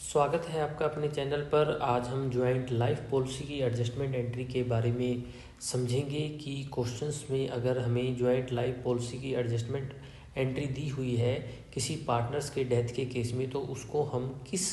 स्वागत है आपका अपने चैनल पर। आज हम जॉइंट लाइफ पॉलिसी की एडजस्टमेंट एंट्री के बारे में समझेंगे कि क्वेश्चंस में अगर हमें जॉइंट लाइफ पॉलिसी की एडजस्टमेंट एंट्री दी हुई है किसी पार्टनर्स के डेथ के केस में, तो उसको हम किस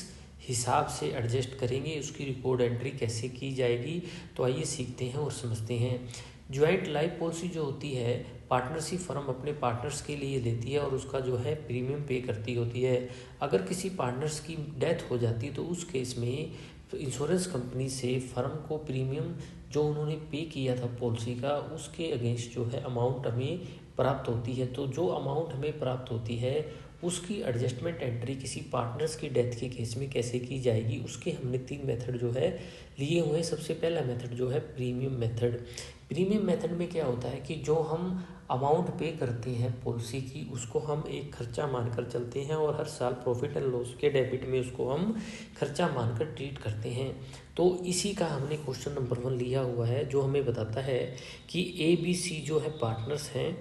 हिसाब से एडजस्ट करेंगे, उसकी रिकॉर्ड एंट्री कैसे की जाएगी। तो आइए सीखते हैं और समझते हैं। जॉइंट लाइफ पॉलिसी जो होती है, पार्टनरशिप फर्म अपने पार्टनर्स के लिए लेती है और उसका जो है प्रीमियम पे करती होती है। अगर किसी पार्टनर्स की डेथ हो जाती है तो उस केस में इंश्योरेंस कंपनी से फर्म को प्रीमियम जो उन्होंने पे किया था पॉलिसी का, उसके अगेंस्ट जो है अमाउंट हमें प्राप्त होती है। तो जो अमाउंट हमें प्राप्त होती है उसकी एडजस्टमेंट एंट्री किसी पार्टनर्स की डेथ के केस में कैसे की जाएगी, उसके हमने 3 मेथड जो है लिए हुए हैं। सबसे पहला मेथड जो है प्रीमियम मेथड। प्रीमियम मेथड में क्या होता है कि जो हम अमाउंट पे करते हैं पॉलिसी की, उसको हम एक खर्चा मानकर चलते हैं और हर साल प्रॉफिट एंड लॉस के डेबिट में उसको हम खर्चा मानकर ट्रीट करते हैं। तो इसी का हमने क्वेश्चन नंबर 1 लिया हुआ है, जो हमें बताता है कि ABC जो है पार्टनर्स हैं,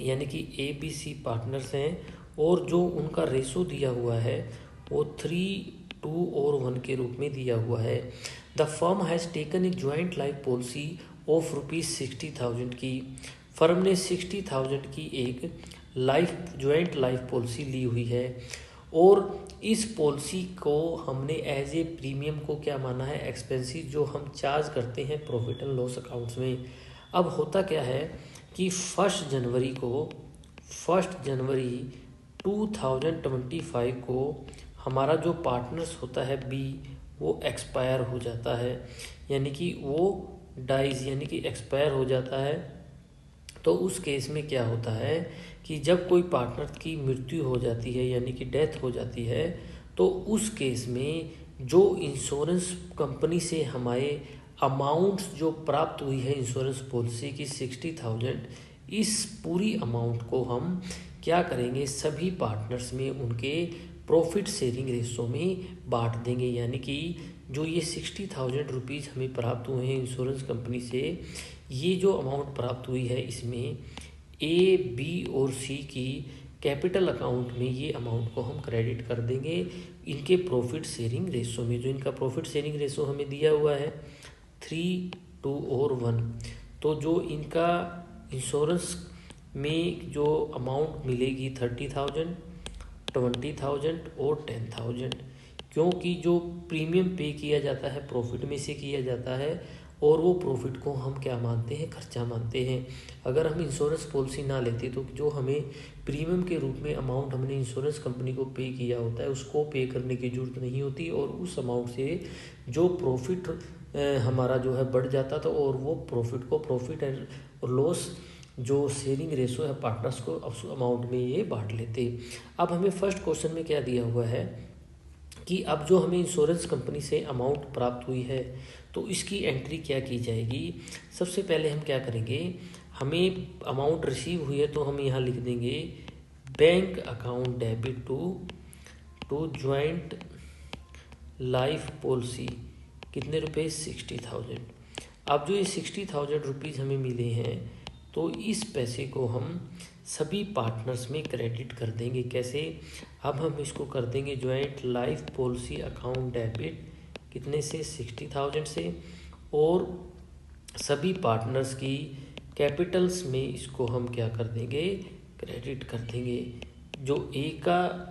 यानी कि ABC पार्टनर्स हैं और जो उनका रेशो दिया हुआ है वो 3, 2 और 1 के रूप में दिया हुआ है। The firm has taken a joint life policy of ₹60,000 की। फर्म ने 60,000 की एक ज्वाइंट लाइफ पॉलिसी ली हुई है और इस पॉलिसी को हमने एज ए प्रीमियम को क्या माना है, एक्सपेंसिव जो हम चार्ज करते हैं प्रॉफिट एंड लॉस अकाउंट्स में। अब होता क्या है कि 1 जनवरी 2025 को हमारा जो पार्टनर्स होता है बी, वो एक्सपायर हो जाता है, यानी कि वो डाइज यानी कि एक्सपायर हो जाता है। तो उस केस में क्या होता है कि जब कोई पार्टनर की मृत्यु हो जाती है यानी कि डेथ हो जाती है, तो उस केस में जो इंश्योरेंस कंपनी से हमारे अमाउंट्स जो प्राप्त हुई है इंश्योरेंस पॉलिसी की 60,000, इस पूरी अमाउंट को हम क्या करेंगे, सभी पार्टनर्स में उनके प्रॉफिट शेयरिंग रेशो में बांट देंगे। यानी कि जो ये 60,000 रुपीज़ हमें प्राप्त हुए हैं इंश्योरेंस कंपनी से, ये जो अमाउंट प्राप्त हुई है इसमें A, B और C की कैपिटल अकाउंट में ये अमाउंट को हम क्रेडिट कर देंगे इनके प्रॉफिट शेयरिंग रेशो में। जो इनका प्रॉफिट शेयरिंग रेशो हमें दिया हुआ है 3, 2 और 1। तो जो इनका इंश्योरेंस में जो अमाउंट मिलेगी 30,000, 20,000 और 10,000, क्योंकि जो प्रीमियम पे किया जाता है प्रॉफिट में से किया जाता है और वो प्रॉफिट को हम क्या मानते हैं, खर्चा मानते हैं। अगर हम इंश्योरेंस पॉलिसी ना लेते तो जो हमें प्रीमियम के रूप में अमाउंट हमने इंश्योरेंस कंपनी को पे किया होता है उसको पे करने की ज़रूरत नहीं होती और उस अमाउंट से जो प्रॉफिट हमारा जो है बढ़ जाता था और वो प्रॉफिट को प्रॉफिट एंड लॉस जो शेयरिंग रेशो है पार्टनर्स को उस अमाउंट में ये बांट लेते। अब हमें फर्स्ट क्वेश्चन में क्या दिया हुआ है कि अब जो हमें इंश्योरेंस कंपनी से अमाउंट प्राप्त हुई है तो इसकी एंट्री क्या की जाएगी। सबसे पहले हम क्या करेंगे, हमें अमाउंट रिसीव हुई है तो हम यहाँ लिख देंगे bank account debit to joint life policy, कितने रुपए, 60,000। अब जो ये 60,000 रुपीज़ हमें मिले हैं तो इस पैसे को हम सभी पार्टनर्स में क्रेडिट कर देंगे। कैसे, अब हम इसको कर देंगे joint life policy account debit, कितने से, 60,000 से, और सभी पार्टनर्स की कैपिटल्स में इसको हम क्या कर देंगे, क्रेडिट कर देंगे। जो ए का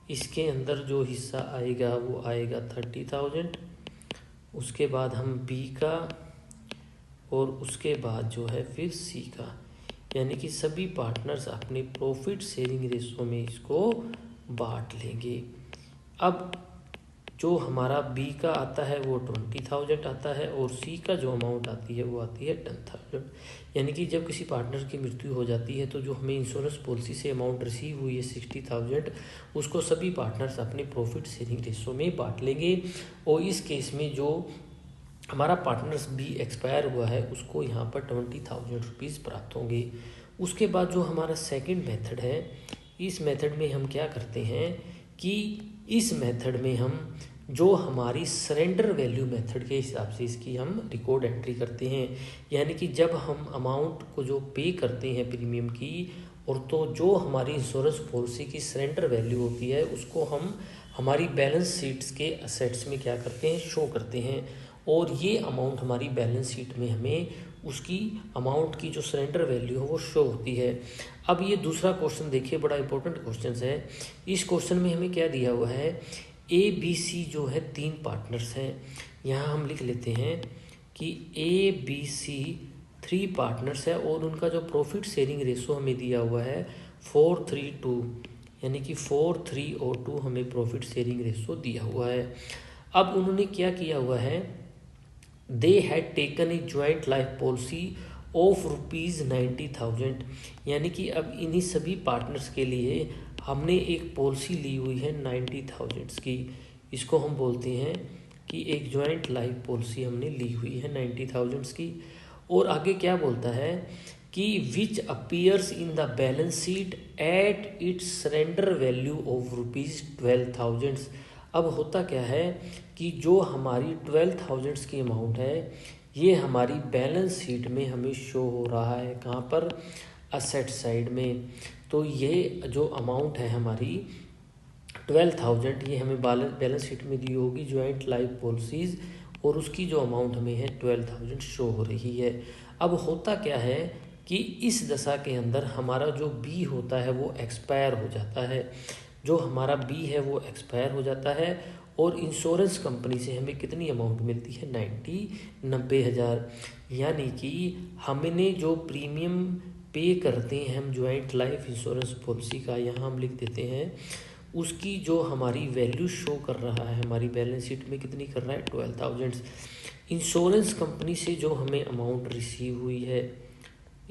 इसके अंदर जो हिस्सा आएगा वो आएगा 30,000, उसके बाद हम बी का और उसके बाद जो है फिर सी का, यानी कि सभी पार्टनर्स अपने प्रॉफिट शेयरिंग रेशो में इसको बांट लेंगे। अब जो हमारा बी का आता है वो 20,000 आता है और सी का जो अमाउंट आती है वो आती है 10,000। यानी कि जब किसी पार्टनर की मृत्यु हो जाती है तो जो हमें इंश्योरेंस पॉलिसी से अमाउंट रिसीव हुई है 60,000, उसको सभी पार्टनर्स अपने प्रॉफिट शेयरिंग रेशो में बांट लेंगे। और इस केस में जो हमारा पार्टनर्स बी एक्सपायर हुआ है उसको यहाँ पर 20,000 रुपीज़ प्राप्त होंगे। उसके बाद जो हमारा सेकंड मेथड है, इस मेथड में हम क्या करते हैं कि इस मेथड में हम जो हमारी सरेंडर वैल्यू मेथड के हिसाब से इसकी हम रिकॉर्ड एंट्री करते हैं। यानी कि जब हम अमाउंट को जो पे करते हैं प्रीमियम की, और तो जो हमारी इंश्योरेंस पॉलिसी की सरेंडर वैल्यू होती है उसको हम हमारी बैलेंस शीट्स के असेट्स में क्या करते हैं, शो करते हैं। और ये अमाउंट हमारी बैलेंस शीट में हमें उसकी अमाउंट की जो सरेंडर वैल्यू है वो शो होती है। अब ये दूसरा क्वेश्चन देखिए, बड़ा इंपॉर्टेंट क्वेश्चन है। इस क्वेश्चन में हमें क्या दिया हुआ है, ए बी सी जो है 3 पार्टनर्स हैं। यहाँ हम लिख लेते हैं कि ए बी सी 3 पार्टनर्स है और उनका जो प्रॉफिट शेयरिंग रेशो हमें दिया हुआ है 4:3:2, यानी कि 4:3 और 2 हमें प्रॉफिट शेयरिंग रेशो दिया हुआ है। अब उन्होंने क्या किया हुआ है, they had taken a joint life policy of ₹90,000, यानी कि अब इन्हीं सभी पार्टनर्स के लिए हमने एक पॉलिसी ली हुई है 90,000 की। इसको हम बोलते हैं कि एक ज्वाइंट लाइफ पॉलिसी हमने ली हुई है 90,000 की। और आगे क्या बोलता है कि which appears in the balance sheet at its surrender value of ₹12,000। अब होता क्या है कि जो हमारी 12,000 की अमाउंट है ये हमारी बैलेंस शीट में हमें शो हो रहा है, कहाँ पर, असेट साइड में। तो ये जो अमाउंट है हमारी 12,000 ये हमें बैलेंस शीट में दी होगी ज्वाइंट लाइफ पॉलिसीज़, और उसकी जो अमाउंट हमें है 12,000 शो हो रही है। अब होता क्या है कि इस दशा के अंदर हमारा जो बी होता है वो एक्सपायर हो जाता है। जो हमारा बी है वो एक्सपायर हो जाता है और इंश्योरेंस कंपनी से हमें कितनी अमाउंट मिलती है, 90,000। यानी कि हमने जो प्रीमियम पे करते हैं हम ज्वाइंट लाइफ इंश्योरेंस पॉलिसी का, यहाँ हम लिख देते हैं, उसकी जो हमारी वैल्यू शो कर रहा है हमारी बैलेंस शीट में कितनी कर रहा है, 12,000। इंश्योरेंस कंपनी से जो हमें अमाउंट रिसीव हुई है,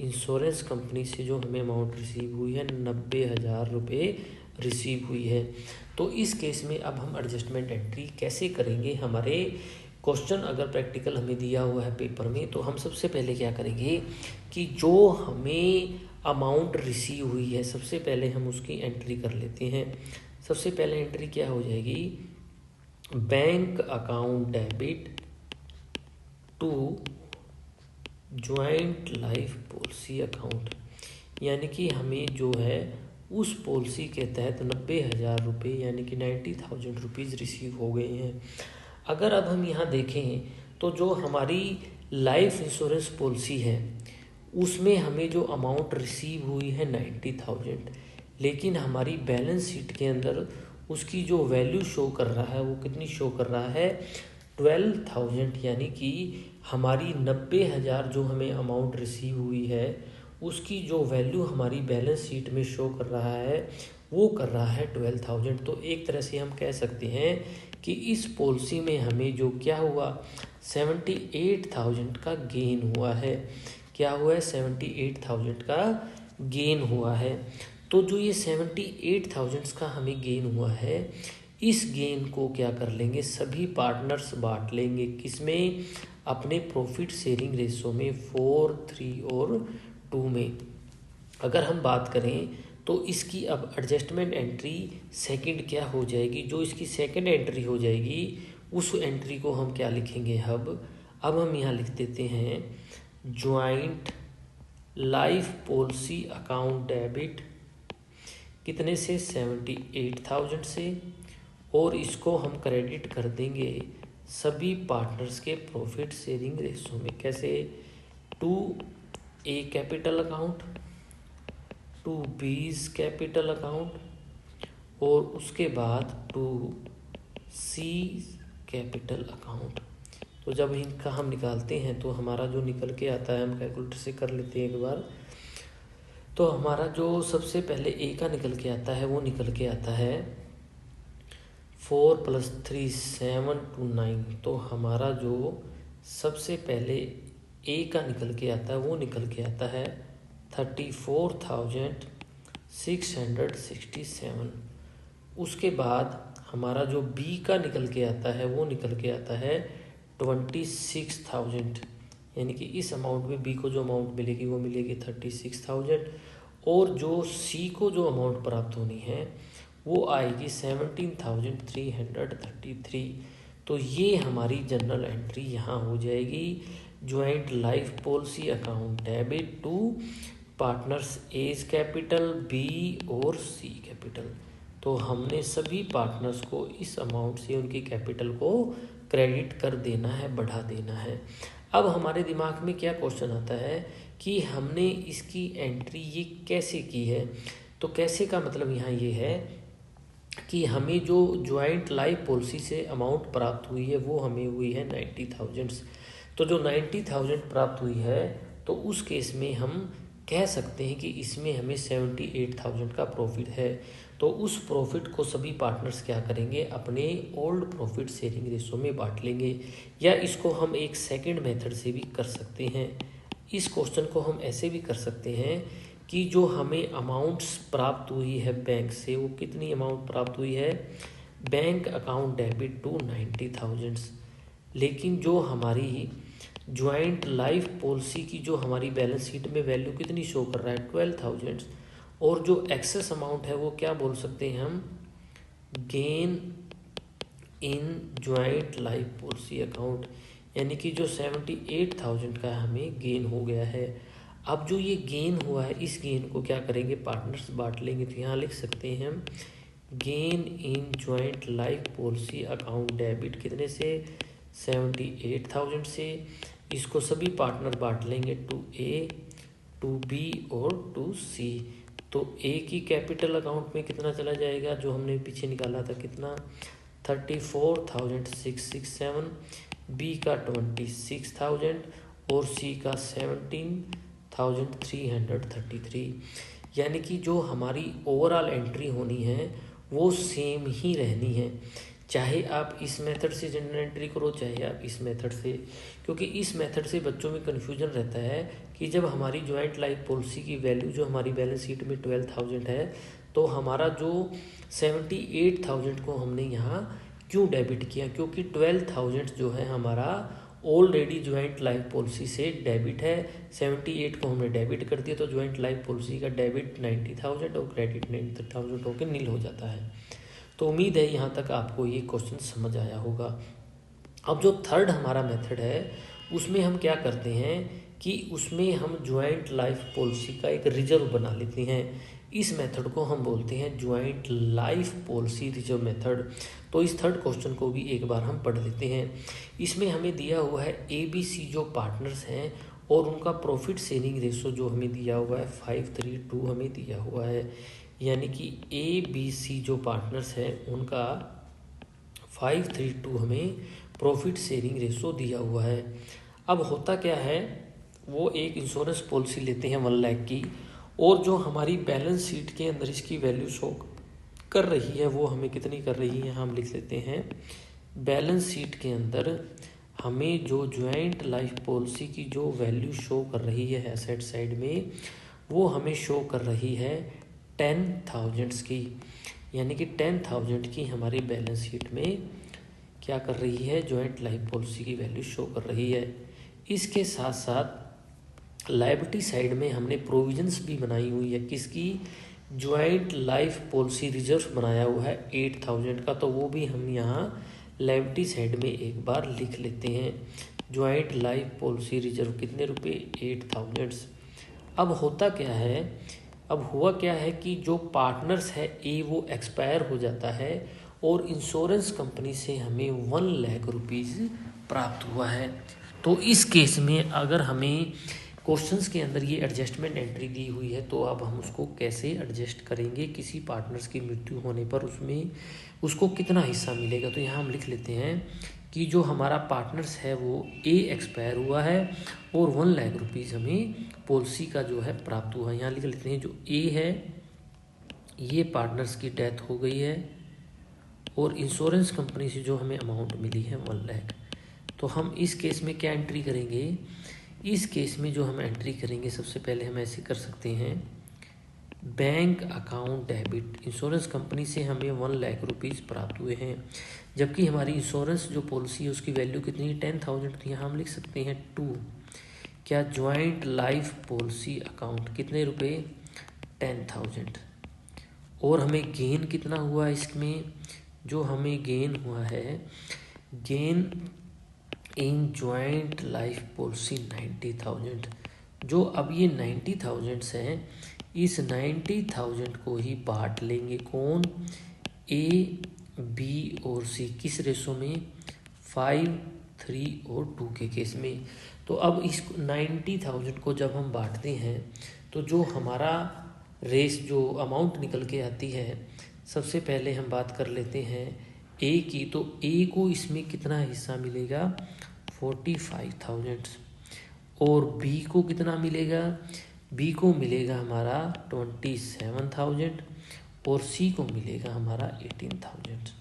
इंश्योरेंस कंपनी से जो हमें अमाउंट रिसीव हुई है 90,000 रुपये रिसीव हुई है। तो इस केस में अब हम एडजस्टमेंट एंट्री कैसे करेंगे। हमारे क्वेश्चन अगर प्रैक्टिकल हमें दिया हुआ है पेपर में, तो हम सबसे पहले क्या करेंगे कि जो हमें अमाउंट रिसीव हुई है सबसे पहले हम उसकी एंट्री कर लेते हैं। सबसे पहले एंट्री क्या हो जाएगी, bank account debit to joint life policy account, यानी कि हमें जो है उस पॉलिसी के तहत 90,000 रुपये यानी कि 90,000 रुपीज़ रिसीव हो गए हैं। अगर अब हम यहाँ देखें तो जो हमारी लाइफ इंश्योरेंस पॉलिसी है उसमें हमें जो अमाउंट रिसीव हुई है 90,000, लेकिन हमारी बैलेंस शीट के अंदर उसकी जो वैल्यू शो कर रहा है वो कितनी शो कर रहा है, 12,000। यानी कि हमारी 90,000 जो हमें अमाउंट रिसीव हुई है उसकी जो वैल्यू हमारी बैलेंस शीट में शो कर रहा है वो कर रहा है 12,000। तो एक तरह से हम कह सकते हैं कि इस पॉलिसी में हमें जो क्या हुआ, 78,000 का गेन हुआ है। क्या हुआ है, 78,000 का गेन हुआ है। तो जो ये 78,000 का हमें गेन हुआ है, इस गेन को क्या कर लेंगे, सभी पार्टनर्स बांट लेंगे, किसमें, अपने प्रॉफिट शेयरिंग रेशो में 4, 3 और 2 में। अगर हम बात करें तो इसकी अब एडजस्टमेंट एंट्री सेकंड क्या हो जाएगी, जो इसकी सेकंड एंट्री हो जाएगी उस एंट्री को हम क्या लिखेंगे, अब हम यहाँ लिख देते हैं joint life policy account debit कितने से, 78,000 से, और इसको हम क्रेडिट कर देंगे सभी पार्टनर्स के प्रॉफिट शेयरिंग रेशो में। कैसे, to A capital account, to B's capital account और उसके बाद टू सी कैपिटल अकाउंट। तो जब इनका हम निकालते हैं तो हमारा जो निकल के आता है, हम कैलकुलेटर से कर लेते हैं एक बार। तो हमारा जो सबसे पहले ए का निकल के आता है वो निकल के आता है 4 + 3 7 to 9। तो हमारा जो सबसे पहले ए का निकल के आता है वो निकल के आता है 34,667। उसके बाद हमारा जो बी का निकल के आता है वो निकल के आता है 26,000, यानी कि इस अमाउंट में बी को जो अमाउंट मिलेगी वो मिलेगी 36,000, और जो सी को जो अमाउंट प्राप्त होनी है वो आएगी 17,333। तो ये हमारी जनरल एंट्री यहाँ हो जाएगी, joint life policy account debit to partners A's capital, B और सी कैपिटल। तो हमने सभी पार्टनर्स को इस अमाउंट से उनकी कैपिटल को क्रेडिट कर देना है, बढ़ा देना है। अब हमारे दिमाग में क्या क्वेश्चन आता है कि हमने इसकी एंट्री ये कैसे की है। तो कैसे का मतलब यहाँ ये है कि हमें जो ज्वाइंट लाइफ पॉलिसी से अमाउंट प्राप्त हुई है वो हमें हुई है 90,000। तो जो 90,000 प्राप्त हुई है तो उस केस में हम कह सकते हैं कि इसमें हमें 78,000 का प्रॉफिट है। तो उस प्रॉफिट को सभी पार्टनर्स क्या करेंगे, अपने ओल्ड प्रॉफिट शेयरिंग रेशो में बांट लेंगे। या इसको हम एक सेकंड मेथड से भी कर सकते हैं। इस क्वेश्चन को हम ऐसे भी कर सकते हैं कि जो हमें अमाउंट्स प्राप्त हुई है बैंक से, वो कितनी अमाउंट प्राप्त हुई है, बैंक अकाउंट डेबिट टू 90,000। लेकिन जो हमारी ज्वाइंट लाइफ पॉलिसी की जो हमारी बैलेंस शीट में वैल्यू कितनी शो कर रहा है, 12,000। और जो एक्सेस अमाउंट है वो क्या बोल सकते हैं हम, gain in joint life policy account, यानी कि जो 78,000 का हमें गेन हो गया है। अब जो ये गेन हुआ है इस गेन को क्या करेंगे, पार्टनर्स बांट लेंगे। तो यहाँ लिख सकते हैं हम gain in joint life policy account debit कितने से, 78,000 से। इसको सभी पार्टनर बांट लेंगे टू ए, टू बी और टू सी। तो ए की कैपिटल अकाउंट में कितना चला जाएगा, जो हमने पीछे निकाला था कितना, 34,667, बी का 26,000 और सी का 17,333। यानी कि जो हमारी ओवरऑल एंट्री होनी है वो सेम ही रहनी है, चाहे आप इस मेथड से जनरल एंट्री करो चाहे आप इस मेथड से। क्योंकि इस मेथड से बच्चों में कन्फ्यूजन रहता है कि जब हमारी ज्वाइंट लाइफ पॉलिसी की वैल्यू जो हमारी बैलेंस शीट में 12,000 है तो हमारा जो 78,000 को हमने यहाँ क्यों डेबिट किया, क्योंकि 12,000 जो है हमारा ऑलरेडी ज्वाइंट लाइफ पॉलिसी से डेबिट है, 78 को हमने डेबिट कर दिया। तो ज्वाइंट लाइफ पॉलिसी का डेबिट 90,000 और क्रेडिट 90,000 होकर नील हो जाता है। तो उम्मीद है यहाँ तक आपको ये क्वेश्चन समझ आया होगा। अब जो थर्ड हमारा मेथड है उसमें हम क्या करते हैं कि उसमें हम ज्वाइंट लाइफ पॉलिसी का एक रिजर्व बना लेते हैं। इस मेथड को हम बोलते हैं joint life policy reserve method. तो इस थर्ड क्वेश्चन को भी एक बार हम पढ़ लेते हैं। इसमें हमें दिया हुआ है ABC जो पार्टनर्स हैं और उनका प्रॉफिट शेयरिंग रेशो जो हमें दिया हुआ है 5:3:2 हमें दिया हुआ है। यानी कि ABC जो पार्टनर्स हैं उनका 5:3:2 हमें प्रॉफिट शेयरिंग रेशो दिया हुआ है। अब होता क्या है, वो एक इंश्योरेंस पॉलिसी लेते हैं 1 लाख की, और जो हमारी बैलेंस शीट के अंदर इसकी वैल्यू शो कर रही है वो हमें कितनी कर रही है, हम लिख लेते हैं बैलेंस शीट के अंदर हमें जो ज्वाइंट लाइफ पॉलिसी की जो वैल्यू शो कर रही है एसेट साइड में, वो हमें शो कर रही है 10,000 की। यानी कि 10,000 की हमारी बैलेंस शीट में क्या कर रही है, ज्वाइंट लाइफ पॉलिसी की वैल्यू शो कर रही है। इसके साथ साथ लायबिलिटी साइड में हमने प्रोविजंस भी बनाई हुई है, किसकी, ज्वाइंट लाइफ पॉलिसी रिजर्व बनाया हुआ है 8,000 का। तो वो भी हम यहाँ लायबिलिटी साइड में एक बार लिख लेते हैं। ज्वाइंट लाइफ पॉलिसी रिजर्व कितने रुपए, 8,000। अब होता क्या है, अब हुआ क्या है कि जो पार्टनर्स है ए वो एक्सपायर हो जाता है और इंश्योरेंस कंपनी से हमें 1 लाख रुपीज़ प्राप्त हुआ है। तो इस केस में अगर हमें क्वेश्चंस के अंदर ये एडजस्टमेंट एंट्री दी हुई है तो अब हम उसको कैसे एडजस्ट करेंगे, किसी पार्टनर्स की मृत्यु होने पर उसमें उसको कितना हिस्सा मिलेगा। तो यहाँ हम लिख लेते हैं कि जो हमारा पार्टनर्स है वो ए एक्सपायर हुआ है और 1 लाख रुपीज़ हमें पॉलिसी का जो है प्राप्त हुआ है। यहाँ लिख लेते हैं जो ए है ये पार्टनर्स की डेथ हो गई है और इंश्योरेंस कंपनी से जो हमें अमाउंट मिली है 1 लाख। तो हम इस केस में क्या एंट्री करेंगे, इस केस में जो हम एंट्री करेंगे सबसे पहले हम ऐसे कर सकते हैं, bank account debit, insurance company से हमें 1 लाख रुपीज़ प्राप्त हुए हैं, जबकि हमारी इंश्योरेंस जो पॉलिसी है उसकी वैल्यू कितनी है, 10,000। तो यहाँ हम लिख सकते हैं 2, क्या ज्वाइंट लाइफ पॉलिसी अकाउंट कितने रुपए, 10,000। और हमें गेन कितना हुआ इसमें, जो हमें गेन हुआ है, gain in joint life policy 90,000। जो अब ये 90,000 हैं, इस 90,000 को ही बांट लेंगे कौन, ए, बी और सी किस रेशो में, 5, 3 और 2 के केस में। तो अब इस 90,000 को जब हम बांटते हैं तो जो हमारा रेस जो अमाउंट निकल के आती है, सबसे पहले हम बात कर लेते हैं ए की। तो ए को इसमें कितना हिस्सा मिलेगा, 45,000। और बी को कितना मिलेगा, बी को मिलेगा हमारा 27,000 और सी को मिलेगा हमारा 18,000।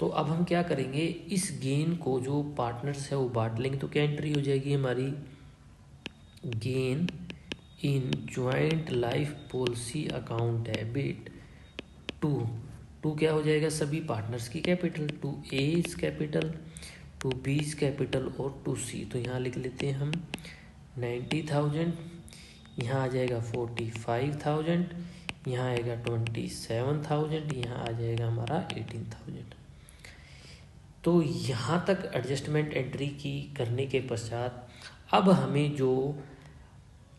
तो अब हम क्या करेंगे, इस गेन को जो पार्टनर्स है वो बांट लेंगे। तो क्या एंट्री हो जाएगी हमारी, gain in joint life policy account debit to क्या हो जाएगा, सभी पार्टनर्स की capital, to A's capital, to B's capital और टू सी। तो यहाँ लिख लेते हैं हम 90,000, यहाँ आ जाएगा 45,000, यहाँ आएगा 27,000, यहाँ आ जाएगा हमारा 18,000। तो यहाँ तक एडजस्टमेंट एंट्री की करने के पश्चात अब हमें जो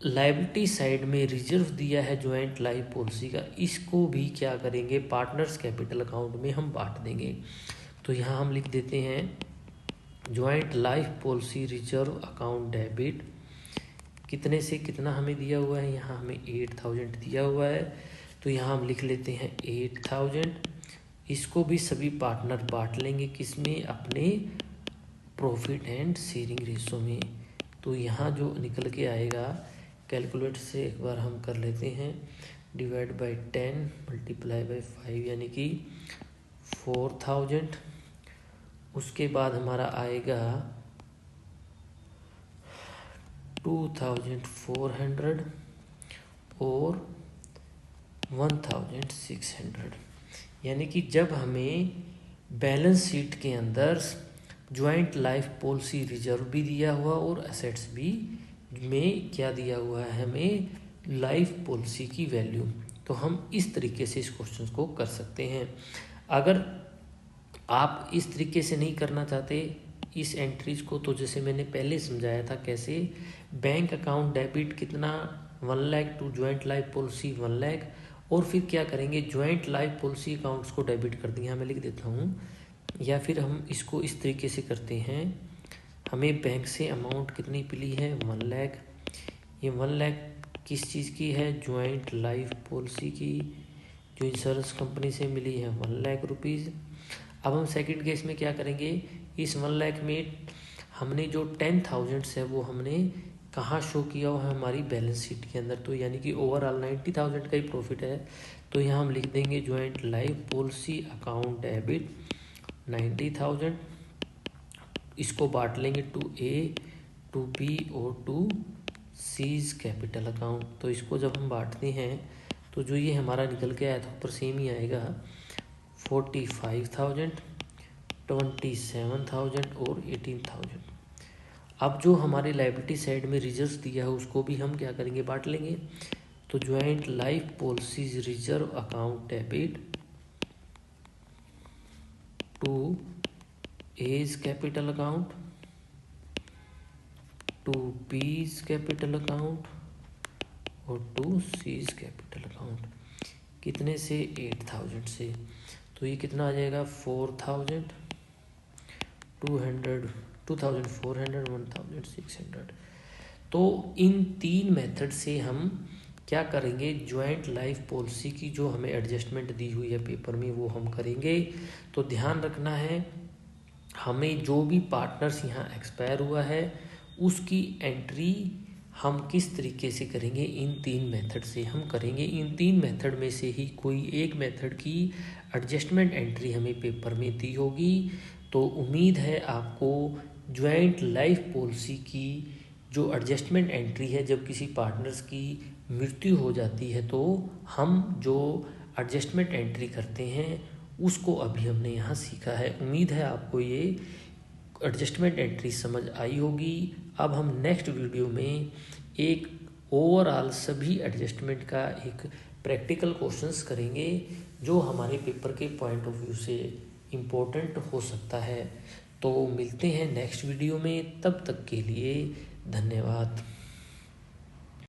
लायबिलिटी साइड में रिजर्व दिया है ज्वाइंट लाइफ पॉलिसी का, इसको भी क्या करेंगे, पार्टनर्स कैपिटल अकाउंट में हम बांट देंगे। तो यहाँ हम लिख देते हैं joint life policy reserve account debit, कितने से कितना हमें दिया हुआ है, यहाँ हमें 8,000 दिया हुआ है। तो यहाँ हम लिख लेते हैं 8,000। इसको भी सभी पार्टनर बांट लेंगे किसमें, अपने प्रॉफिट एंड शेयरिंग रेशो में। तो यहाँ जो निकल के आएगा, कैलकुलेटर से एक बार हम कर लेते हैं, डिवाइड बाई 10 मल्टीप्लाई बाई 5 यानी कि 4,000। उसके बाद हमारा आएगा 2,400 और 1,600। यानी कि जब हमें बैलेंस शीट के अंदर ज्वाइंट लाइफ पॉलिसी रिजर्व भी दिया हुआ और एसेट्स भी में क्या दिया हुआ है हमें, लाइफ पॉलिसी की वैल्यू, तो हम इस तरीके से इस क्वेश्चन को कर सकते हैं। अगर आप इस तरीके से नहीं करना चाहते इस एंट्रीज को, तो जैसे मैंने पहले समझाया था कैसे, बैंक अकाउंट डेबिट कितना 1 lakh to joint life policy 1 lakh, और फिर क्या करेंगे, ज्वाइंट लाइफ पॉलिसी अकाउंट्स को डेबिट कर देंगे। मैं लिख देता हूँ, या फिर हम इसको इस तरीके से करते हैं, हमें बैंक से अमाउंट कितनी मिली है 1 लाख, ये 1 लाख किस चीज़ की है, ज्वाइंट लाइफ पॉलिसी की, जो इंश्योरेंस कंपनी से मिली है 1 लाख रुपीज़। अब हम सेकंड केस में क्या करेंगे, इस 1 लाख में हमने जो 10,000 है वो हमने कहाँ शो किया हुआ है, हमारी बैलेंस शीट के अंदर। तो यानी कि ओवरऑल 90,000 का ही प्रॉफिट है। तो यहाँ हम लिख देंगे joint life policy account debit 90,000। इसको बांट लेंगे टू ए, टू बी और टू सीज कैपिटल अकाउंट। तो इसको जब हम बांटते हैं तो जो ये हमारा निकल के आया था ऊपर सेम ही आएगा, 45,000, 27,000 और 18,000। अब जो हमारे लायबिलिटी साइड में रिजर्व दिया है उसको भी हम क्या करेंगे, बांट लेंगे। तो joint life policies reserve account debit to A's capital account, to B's capital account और टू सीज कैपिटल अकाउंट। कितने से, 8,000 से। तो ये कितना आ जाएगा, 4,000, 200, 2,400, 1,600। तो इन 3 मेथड से हम क्या करेंगे, ज्वाइंट लाइफ पॉलिसी की जो हमें एडजस्टमेंट दी हुई है पेपर में वो हम करेंगे। तो ध्यान रखना है, हमें जो भी पार्टनर्स यहाँ एक्सपायर हुआ है उसकी एंट्री हम किस तरीके से करेंगे, इन 3 मेथड से हम करेंगे। इन 3 मेथड में से ही कोई एक मेथड की एडजस्टमेंट एंट्री हमें पेपर में दी होगी। तो उम्मीद है आपको ज्वाइंट लाइफ पॉलिसी की जो एडजस्टमेंट एंट्री है, जब किसी पार्टनर्स की मृत्यु हो जाती है तो हम जो एडजस्टमेंट एंट्री करते हैं उसको अभी हमने यहाँ सीखा है। उम्मीद है आपको ये एडजस्टमेंट एंट्री समझ आई होगी। अब हम नेक्स्ट वीडियो में एक ओवरऑल सभी एडजस्टमेंट का एक प्रैक्टिकल क्वेश्चंस करेंगे जो हमारे पेपर के पॉइंट ऑफ व्यू से इम्पोर्टेंट हो सकता है। तो मिलते हैं नेक्स्ट वीडियो में, तब तक के लिए धन्यवाद।